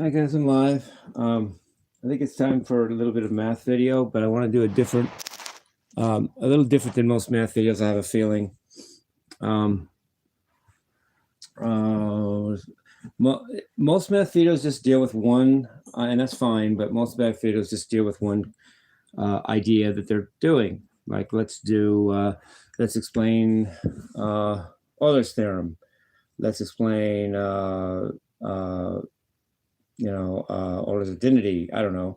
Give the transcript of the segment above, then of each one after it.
Hi guys, I'm live. I think it's time for a little bit of math video, but I want to do a little different than most math videos. I have a feeling. Um, uh, Most math videos just deal with one, and that's fine. But most math videos just deal with one idea that they're doing. Like let's explain Euler's theorem. Let's explain Euler's identity. I don't know.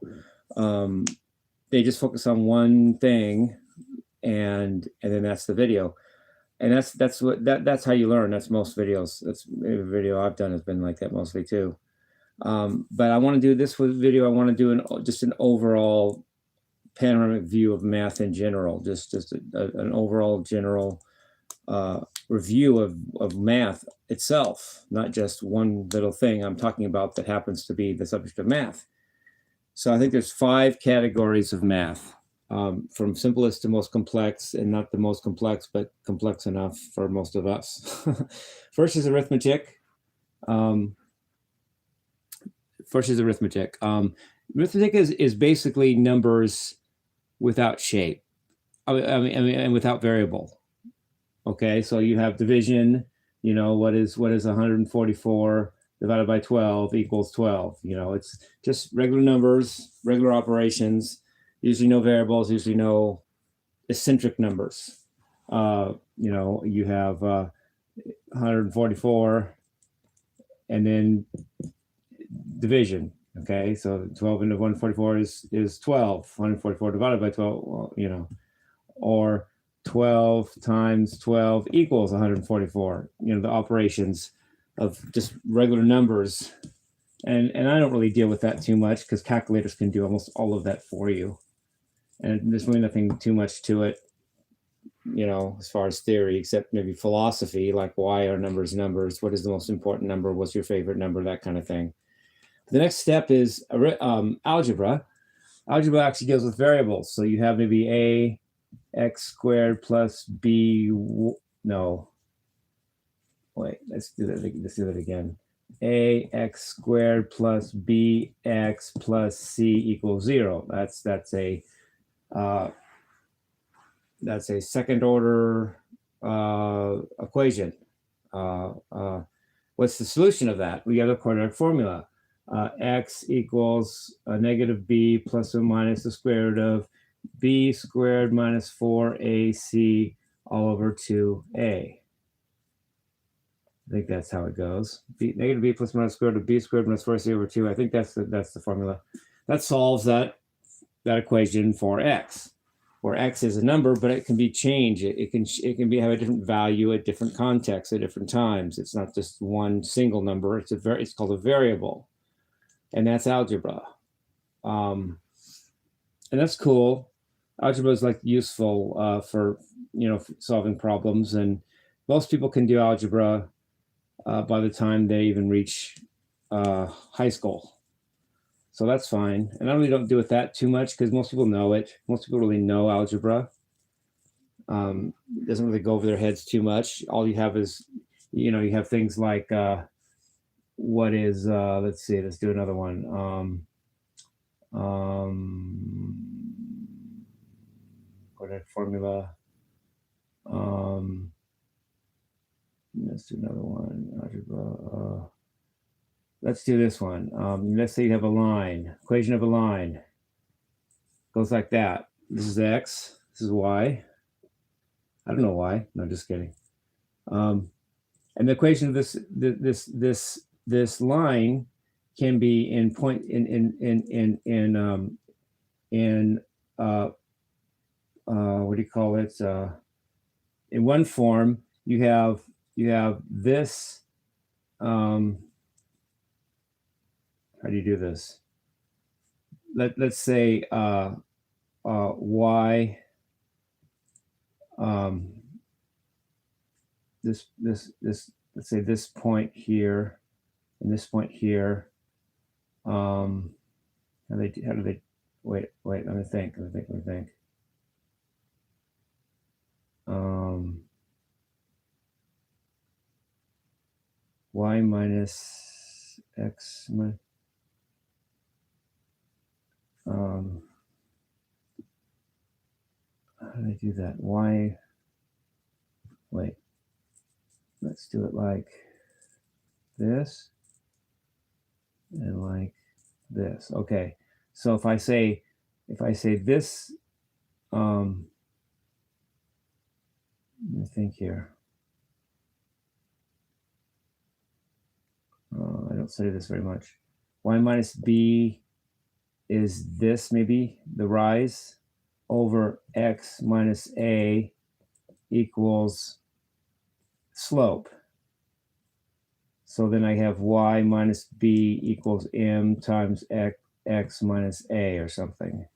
Um, they just focus on one thing, and then that's the video. And that's how you learn. That's most videos. That's every video I've done has been like that mostly too. But I want to do this with video. I want to do just an overall panoramic view of math in general, just an overall general review of math itself, not just one little thing I'm talking about that happens to be the subject of math. So I think there's 5 categories of math, from simplest to most complex, and not the most complex, but complex enough for most of us. First is arithmetic. Arithmetic is basically numbers without shape. And without variable. Okay, so you have division. You know, what is 144 divided by 12 equals 12. You know, it's just regular numbers, regular operations, usually no variables, usually no eccentric numbers. You have 144 and then division. Okay, so 12 into 144 is 12. 144 divided by 12, well, or 12 times 12 equals 144. The operations of just regular numbers. And I don't really deal with that too much because calculators can do almost all of that for you. And there's really nothing too much to it, as far as theory, except maybe philosophy, like why are numbers numbers? What is the most important number? What's your favorite number? That kind of thing. The next step is algebra. Algebra actually deals with variables. So you have maybe a x squared plus b. No. Wait, let's do that again. Ax squared plus bx plus c equals 0. That's a second order equation. What's the solution of that? We have a quadratic formula. X equals a negative b plus or minus the square root of b squared minus 4ac all over 2a. I think that's how it goes. Negative b plus minus square root of b squared minus 4ac over 2. I think that's the formula. That solves that equation for x, where x is a number, but it can be changed. It can have a different value at different contexts at different times. It's not just one single number. It's called a variable, and that's algebra. And that's cool. Algebra is like useful for solving problems, and most people can do algebra by the time they even reach high school. So that's fine. And I really don't do with that too much because most people know it. Most people really know algebra. It doesn't really go over their heads too much. All you have is, you have things like let's see, let's do another one. Quadratic formula. Let's do another one. Algebra. Let's do this one. Let's say you have a line. Equation of a line goes like that. This is x. This is y. I don't know why. No, just kidding. And the equation of this line can be in point what do you call it? In one form, you have this. How do you do this? Let's say y. Let's say this point here and this point here. How do they? Wait. Let me think. Y minus x. how do I do that? Why? Wait, let's do it like this and like this. Okay, so if I say this, let me think here. I don't study this very much. Y minus b is this, maybe the rise, over x minus a equals slope. So then I have y minus b equals m times x minus a or something.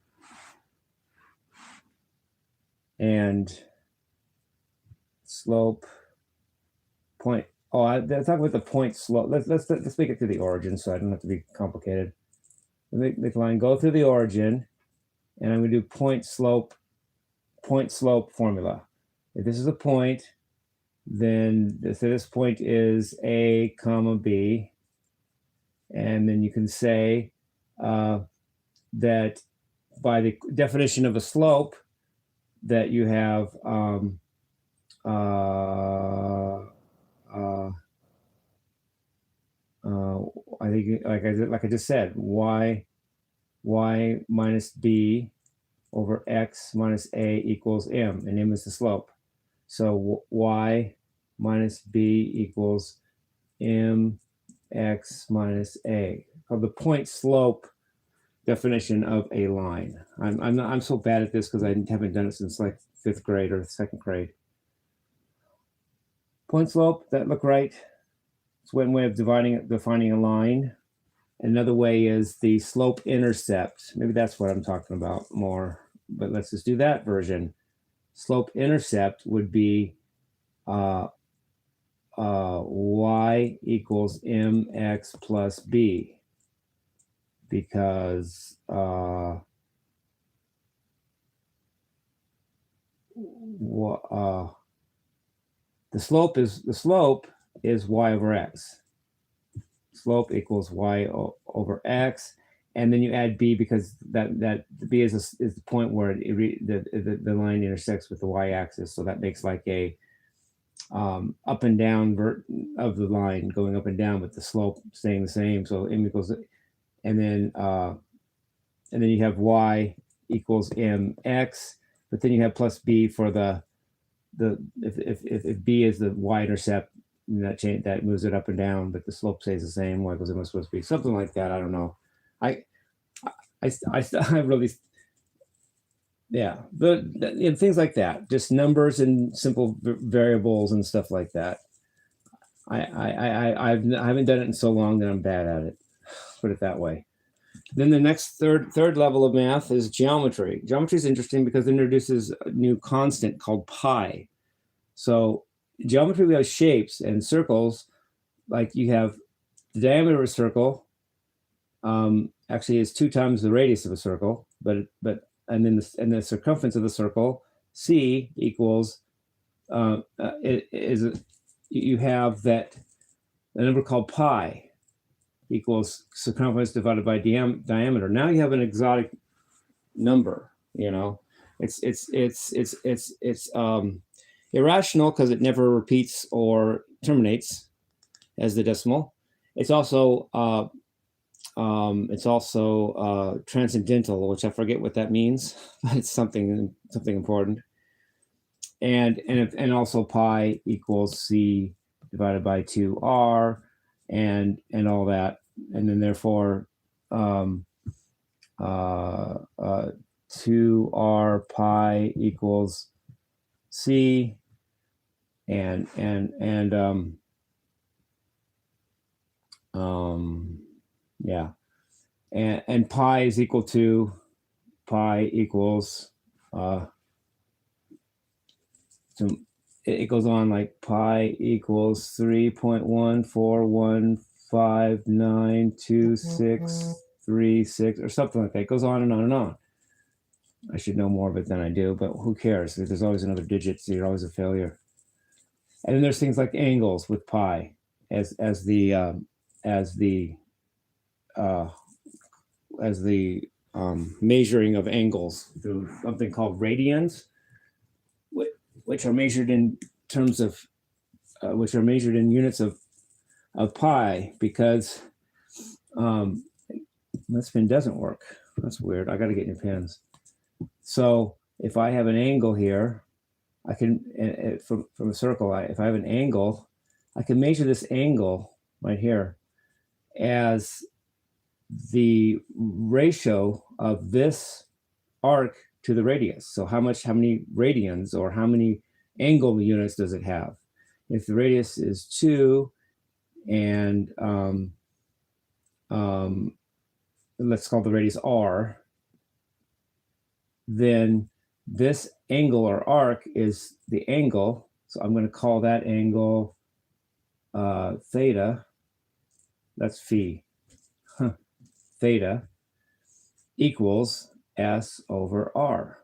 And slope point. Oh, I'm talking about the point slope. Let's make it through the origin so I don't have to be complicated. Make the line go through the origin, and I'm going to do point slope formula. If this is a point, then this point is a comma b, and then you can say that by the definition of a slope that you have I think like I just said, y minus b over x minus a equals m, and m is the slope. So y minus b equals m x minus a, called the point slope definition of a line. I'm so bad at this because I haven't done it since like 5th grade or 2nd grade. Point slope, that look right? It's one way of defining a line. Another way is the slope intercept. Maybe that's what I'm talking about more, but let's just do that version. Slope intercept would be y equals mx plus b, because the slope is y over x. Slope equals y over x, and then you add b because that b is the point where the line intersects with the y-axis. So that makes like a up and down of the line going up and down, with the slope staying the same. So m equals, and then you have y equals mx, but then you have plus b for if b is the y-intercept, that moves it up and down, but the slope stays the same. Y equals m plus b, something like that. I don't know. I really, yeah, but things like that, just numbers and simple variables and stuff like that. I haven't done it in so long that I'm bad at it. Put it that way. Then the next third level of math is geometry. Geometry is interesting because it introduces a new constant called pi. So geometry, we have shapes and circles. Like you have the diameter of a circle, actually is 2 times the radius of a circle, and then the circumference of the circle, c, equals you have that a number called pi equals circumference divided by diameter. Now you have an exotic number. You know, it's irrational because it never repeats or terminates as the decimal. It's also transcendental, which I forget what that means, but it's something important. And also pi equals c divided by 2r, and all that, and then therefore 2r pi equals c, and yeah, and pi is equal to it goes on like pi equals 3.1415926636 or something like that. It goes on and on and on. I should know more of it than I do, but who cares? There's always another digit, so you're always a failure. And then there's things like angles with pi as the measuring of angles through something called radians, which are measured in terms of, which are measured in units of pi, because this pin doesn't work. That's weird. I got to get new pins. So if I have an angle here, I can, from a circle, if I have an angle, I can measure this angle right here as the ratio of this arc to the radius. So how many radians or how many angle units does it have? If the radius is 2 and let's call the radius r, then this angle or arc is the angle. So I'm going to call that angle theta. That's phi. Theta equals s over r.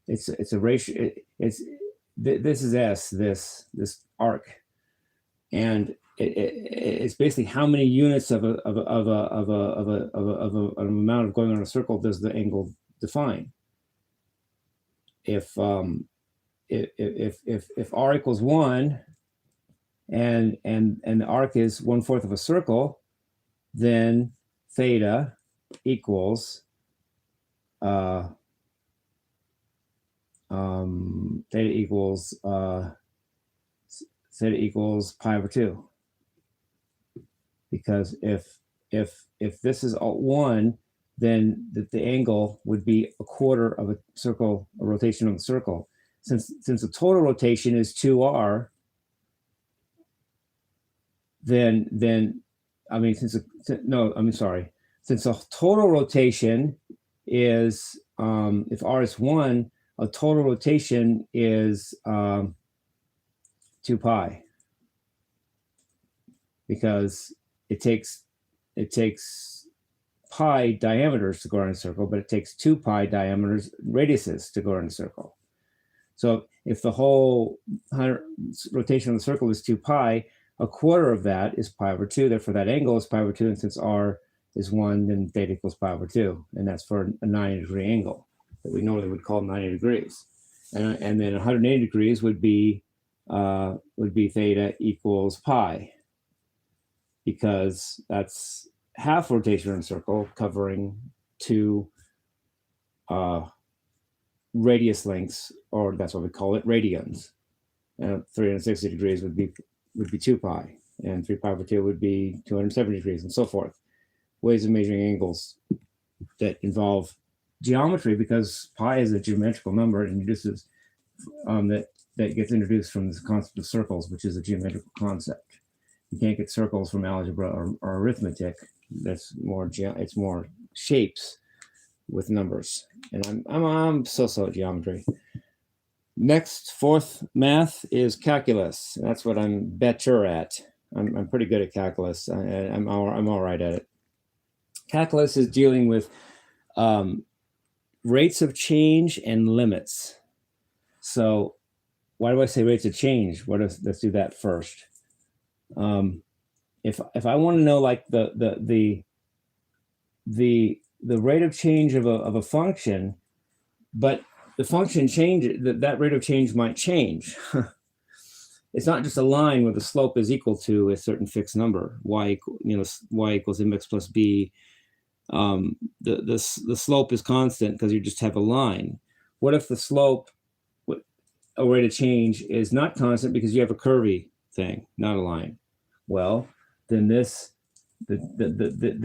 It's a ratio. This is s, this arc, and it's basically how many units of an amount of going on a circle does the angle define. If r equals 1 and the arc is 1/4 of a circle, then theta equals theta equals pi over 2. Because if this is 1, then the angle would be 1/4 of a circle, a rotation of the circle. Since the total rotation is 2r, then I mean, since the total rotation is, if r is 1, a total rotation is 2 pi, because it takes pi diameters to go around a circle, but it takes 2 pi diameters radiuses to go around a circle. So if the whole rotation of the circle is 2 pi, 1/4 of that is pi over 2. Therefore, that angle is pi over 2. And since r is 1, then theta equals pi over 2. And that's for a 90-degree angle that we normally would call 90 degrees. And then 180 degrees would be theta equals pi, because that's half rotation in a circle covering 2 radius lengths, or that's what we call it, radians. And 360 degrees would be 2 pi, and 3 pi over 2 would be 270 degrees, and so forth. Ways of measuring angles that involve geometry, because pi is a geometrical number, and this is that gets introduced from the concept of circles, which is a geometrical concept. You can't get circles from algebra or arithmetic. That's more it's more shapes with numbers. And I'm so at geometry. Next, fourth math is calculus. That's what I'm better at. I'm pretty good at calculus. I'm all right at it. Calculus is dealing with rates of change and limits. So why do I say rates of change? Let's do that first. If I want to know, like, the rate of change of a function, but the function changes, that rate of change might change. It's not just a line where the slope is equal to a certain fixed number, y equals mx plus b. The slope is constant because you just have a line. What if the slope, a rate of change, is not constant because you have a curvy thing, not a line? Well, then this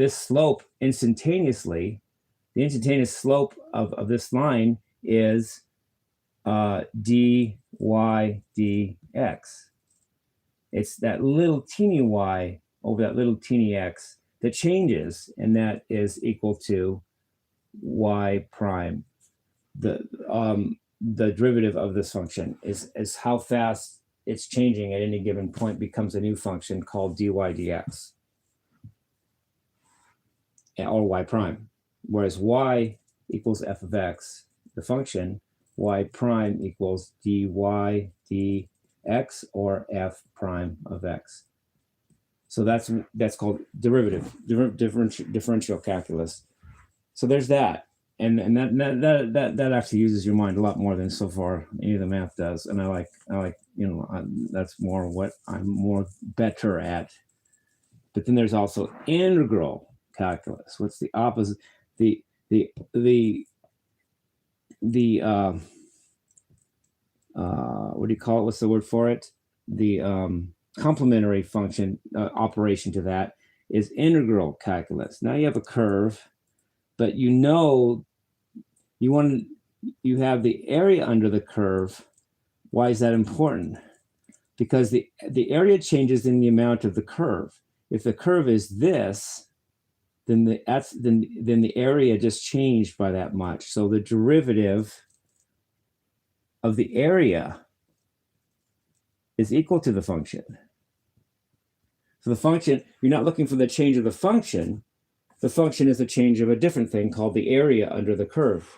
slope instantaneously, the instantaneous slope of this line is dy dx. It's that little teeny y over that little teeny x that changes, and that is equal to y prime. The derivative of this function is how fast it's changing at any given point becomes a new function called dy dx, or y prime. Whereas y equals f of x, the function y prime equals dy dx, or f prime of x. So that's called differential calculus. So there's that. And that actually uses your mind a lot more than so far any of the math does. And I like that's more what I'm more better at. But then there's also integral calculus. What's the opposite? The what do you call it? What's the word for it? The complementary function operation to that is integral calculus. Now you have a curve, but you have the area under the curve. Why is that important? Because the area changes in the amount of the curve. If the curve is this, then the area just changed by that much. So the derivative of the area is equal to the function. So the function, you're not looking for the change of the function. The function is the change of a different thing called the area under the curve.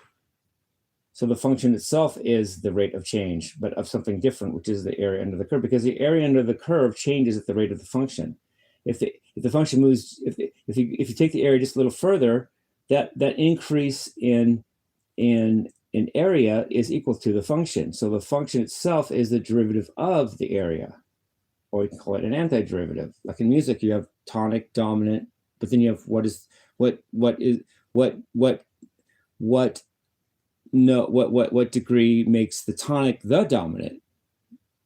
So the function itself is the rate of change, but of something different, which is the area under the curve, because the area under the curve changes at the rate of the function. If the function moves, if you take the area just a little further, that increase in area is equal to the function. So the function itself is the derivative of the area, or you can call it an antiderivative. Like in music, you have tonic, dominant, but then you have what degree makes the tonic the dominant,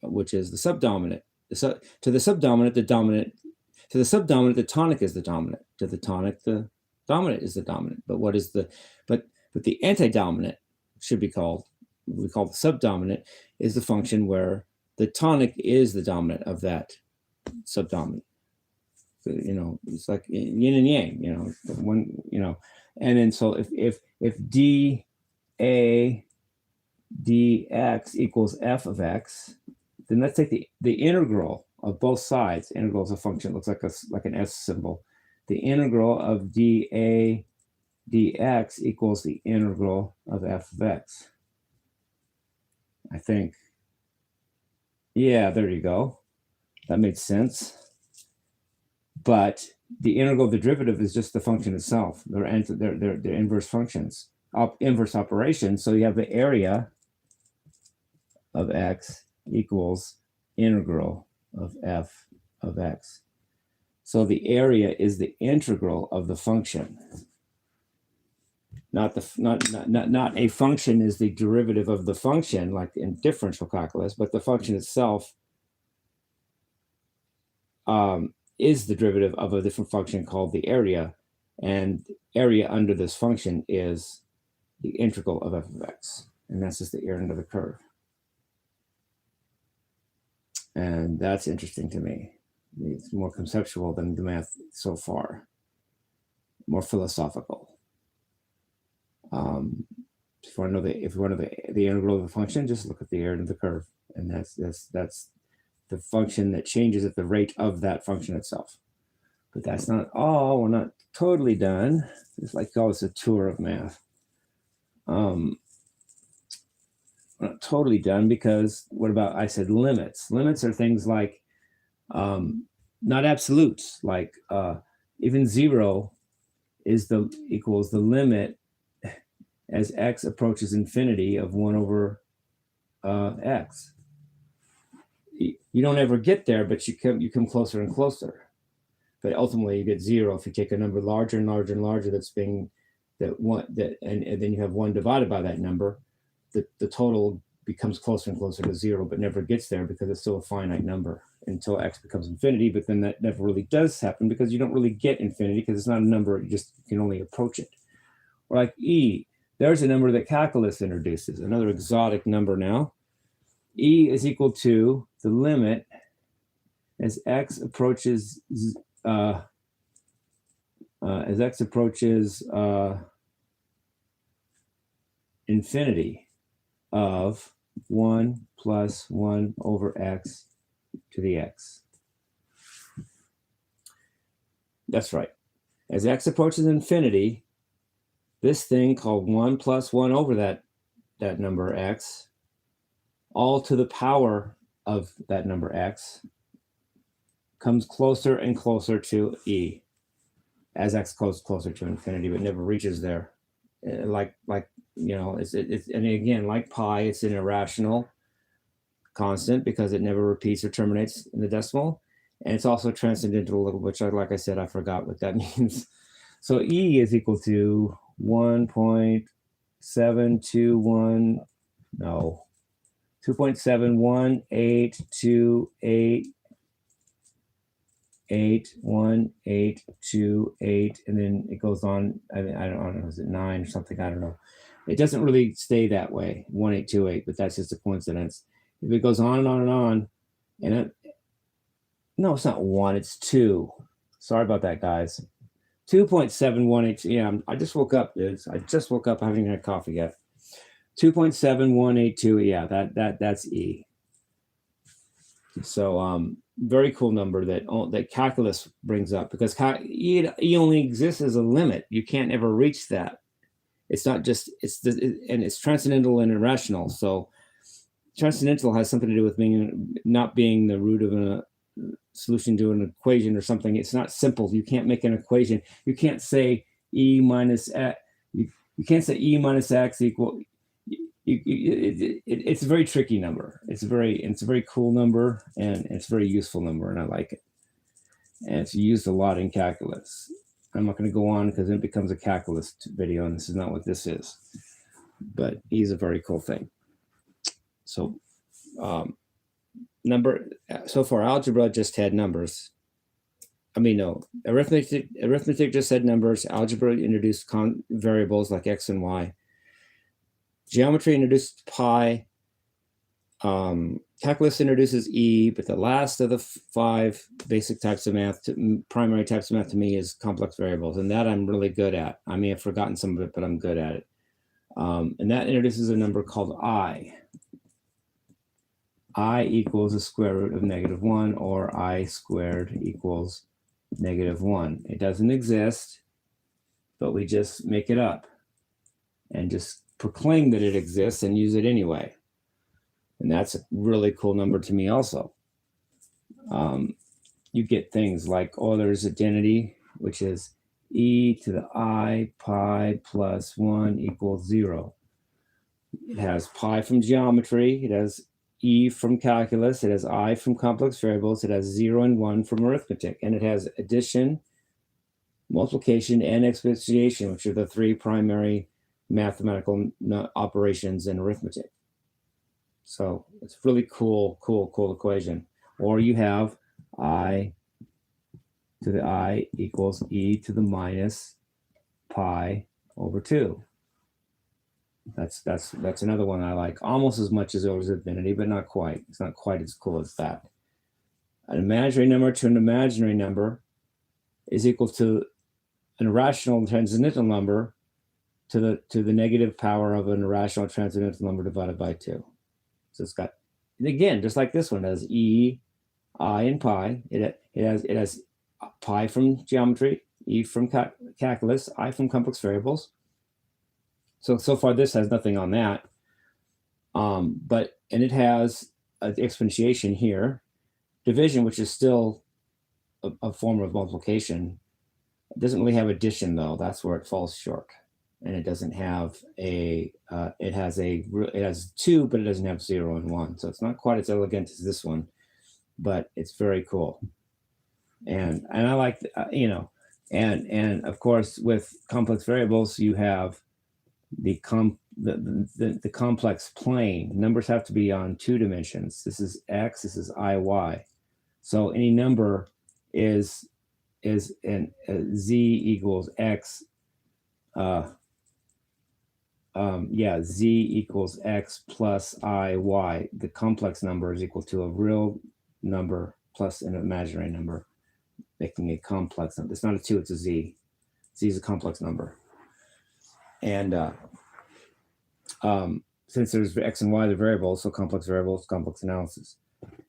which is the subdominant. To the subdominant, the dominant. To the subdominant, the tonic is the dominant. To the tonic, the dominant is the dominant. But the antidominant should be called, we call the subdominant, is the function where the tonic is the dominant of that subdominant. So, it's like yin and yang. And then so if dA dx equals f of x, then let's take the integral of both sides. Integral is a function, it looks like an S symbol. The integral of dA dx equals the integral of f of x. I think. Yeah, there you go. That makes sense. But the integral of the derivative is just the function itself. They're inverse functions, inverse operations. So you have the area of x equals integral of f of x. So the area is the integral of the function. Not a function is the derivative of the function, like in differential calculus, but the function itself is the derivative of a different function called the area, and area under this function is the integral of f of x, and that's just the area under the curve. And that's interesting to me. It's more conceptual than the math so far, more philosophical. If you want to know the integral of the function, just look at the area under the curve, and that's the function that changes at the rate of that function itself. But that's not all. We're not totally done. It's like call this a tour of math. We're not totally done, because what about, I said limits. Limits are things like not absolutes, like even 0 equals the limit as x approaches infinity of 1 over x. You don't ever get there, but you come closer and closer. But ultimately, you get 0 if you take a number larger and larger and larger. And then you have 1 divided by that number. The total becomes closer and closer to 0, but never gets there because it's still a finite number until x becomes infinity. But then that never really does happen, because you don't really get infinity, because it's not a number. You can only approach it. Or like e, there's a number that calculus introduces, another exotic number now. E is equal to the limit as x approaches infinity of 1 plus 1 over x to the x. That's right. As x approaches infinity, this thing called 1 plus 1 over that number x, all to the power of that number x, comes closer and closer to e as x goes closer to infinity, but never reaches there. like it's and again, like pi, it's an irrational constant because it never repeats or terminates in the decimal, and it's also transcendental, which like I said, I forgot what that means. So E is equal to 1.721, no, 2.71828818828, and then it goes on. I don't know, is it 9 or something? I don't know. It doesn't really stay that way, 1828, but that's just a coincidence. If it goes on and on and on, and no, it's not 1, it's 2. Sorry about that, guys. 2.718. Yeah, I just woke up, dudes. I just woke up. I haven't even had coffee yet. 2.7182. Yeah, that's E. So very cool number that calculus brings up, because E only exists as a limit. You can't ever reach that. It's not just and it's transcendental and irrational. So transcendental has something to do with not being the root of a solution to an equation or something. It's not simple. You can't make an equation. You can't say E minus X. You can't say E minus X equal. It's a very tricky number. It's a very cool number, and it's a very useful number, and I like it. And it's used a lot in calculus. I'm not going to go on because it becomes a calculus video, and this is not what this is. But E is a very cool thing. So so far algebra just had numbers. I mean, no, arithmetic just had numbers. Algebra introduced variables like X and Y. Geometry introduced pi. Calculus introduces E, but the last of the 5 basic types of math, primary types of math to me, is complex variables, and that I'm really good at. I may have forgotten some of it, but I'm good at it. And that introduces a number called I. I equals the square root of -1, or I squared equals -1. It doesn't exist, but we just make it up and just proclaim that it exists and use it anyway. And that's a really cool number to me also. You get things like Euler's identity, which is e to the I pi plus 1 equals 0. It has pi from geometry. It has E from calculus. It has I from complex variables. It has 0 and 1 from arithmetic. And it has addition, multiplication, and exponentiation, which are the 3 primary mathematical operations in arithmetic. So it's really cool equation. Or you have I to the I equals e to the minus pi over 2. That's another one I like almost as much as Euler's infinity, but not quite. It's not quite as cool as that. An imaginary number to an imaginary number is equal to an irrational transcendental number to the negative power of an irrational transcendental number divided by 2. So it's got, and again, just like this one, it has e, I, and pi. It has pi from geometry, e from calculus, I from complex variables. So far this has nothing on that, and it has exponentiation here, division, which is still a form of multiplication. It doesn't really have addition though. That's where it falls short. And it doesn't have it has 2, but it doesn't have 0 and 1. So it's not quite as elegant as this one, but it's very cool. And I like, and of course with complex variables, you have the complex plane. Numbers have to be on 2 dimensions. This is X, this is I, Y. So any number is in Z equals X, Z equals X plus I, Y. The complex number is equal to a real number plus an imaginary number, making a complex number. It's not a 2, it's a Z. Z is a complex number. And since there's X and Y, the variables, so complex variables, complex analysis.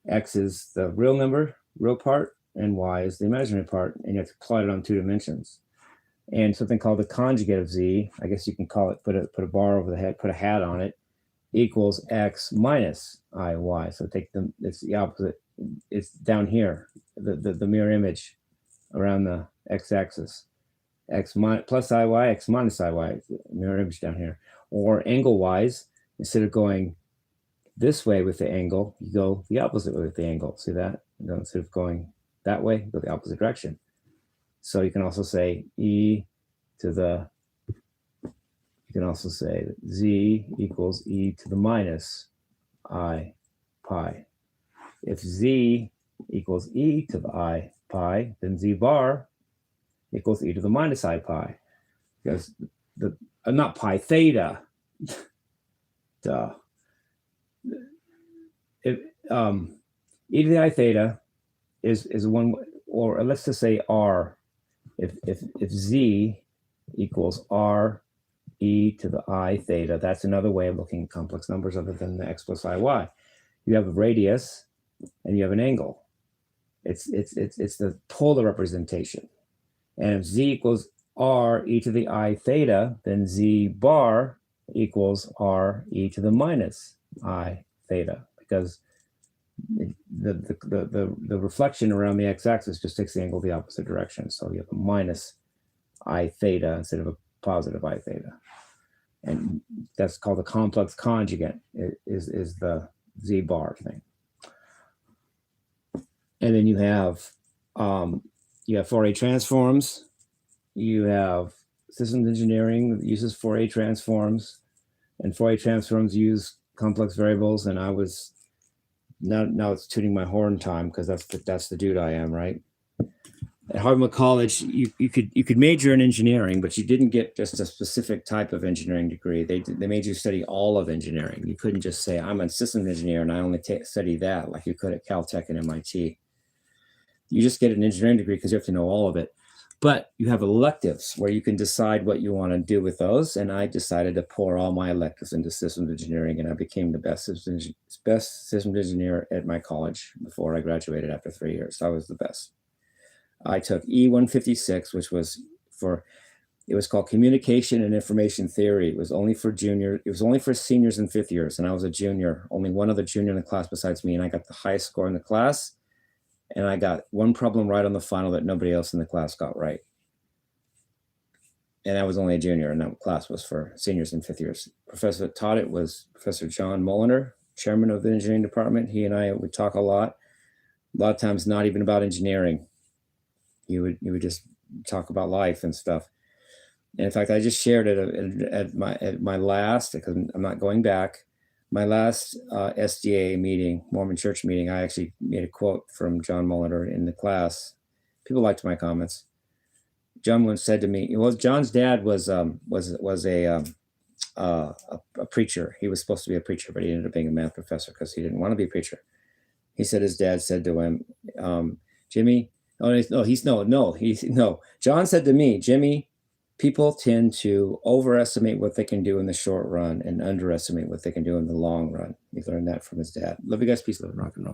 X is the real number, real part, and Y is the imaginary part, and you have to plot it on 2 dimensions. And something called the conjugate of Z, I guess you can call it, put a bar over the head, put a hat on it, equals X minus I, Y. So it's the opposite. It's down here, the mirror image around the X-axis. plus iy, x minus iy, mirror image down here. Or angle-wise, instead of going this way with the angle, you go the opposite way with the angle. See that? You know, instead of going that way, go the opposite direction. So you can also say you can also say that z equals e to the minus I pi. If z equals e to the I pi, then z bar equals e to the minus I pi. Because not pi, theta. Duh. If, e to the I theta is one, or let's just say r. If z equals r e to the I theta, that's another way of looking at complex numbers other than the x plus iy. You have a radius and you have an angle. It's the polar representation. And if z equals r e to the I theta, then z bar equals r e to the minus I theta, because the reflection around the x-axis just takes the angle the opposite direction. So you have a minus I theta instead of a positive I theta. And that's called the complex conjugate, is the z bar thing. And then you have Fourier transforms. You have systems engineering that uses Fourier transforms, and Fourier transforms use complex variables. And I was now it's tooting my horn time, because that's the dude I am, right? At Harvard College, you could major in engineering, but you didn't get just a specific type of engineering degree. They made you study all of engineering. You couldn't just say, I'm a systems engineer and I only study that, like you could at Caltech and MIT. You just get an engineering degree because you have to know all of it. But you have electives where you can decide what you want to do with those. And I decided to pour all my electives into systems engineering, and I became the best systems engineer at my college before I graduated after 3 years. I was the best. I took E156, which was it was called Communication and Information Theory. It was only for seniors and fifth years, and I was a junior, only one other junior in the class besides me, and I got the highest score in the class, and I got one problem right on the final that nobody else in the class got right. And I was only a junior, and that class was for seniors and fifth years. Professor that taught it was Professor John Mulliner, chairman of the engineering department. He and I would talk a lot of times not even about engineering. You would just talk about life and stuff. And in fact, I just shared it at my last, because I'm not going back, my last SDA meeting, Mormon Church meeting. I actually made a quote from John Mulliner in the class. People liked my comments. John once said to me, well, John's dad was a preacher. He was supposed to be a preacher, but he ended up being a math professor because he didn't want to be a preacher. He said his dad said to him, Jimmie. John said to me, Jimmie, people tend to overestimate what they can do in the short run and underestimate what they can do in the long run. He learned that from his dad. Love you guys. Peace, love, and rock and roll.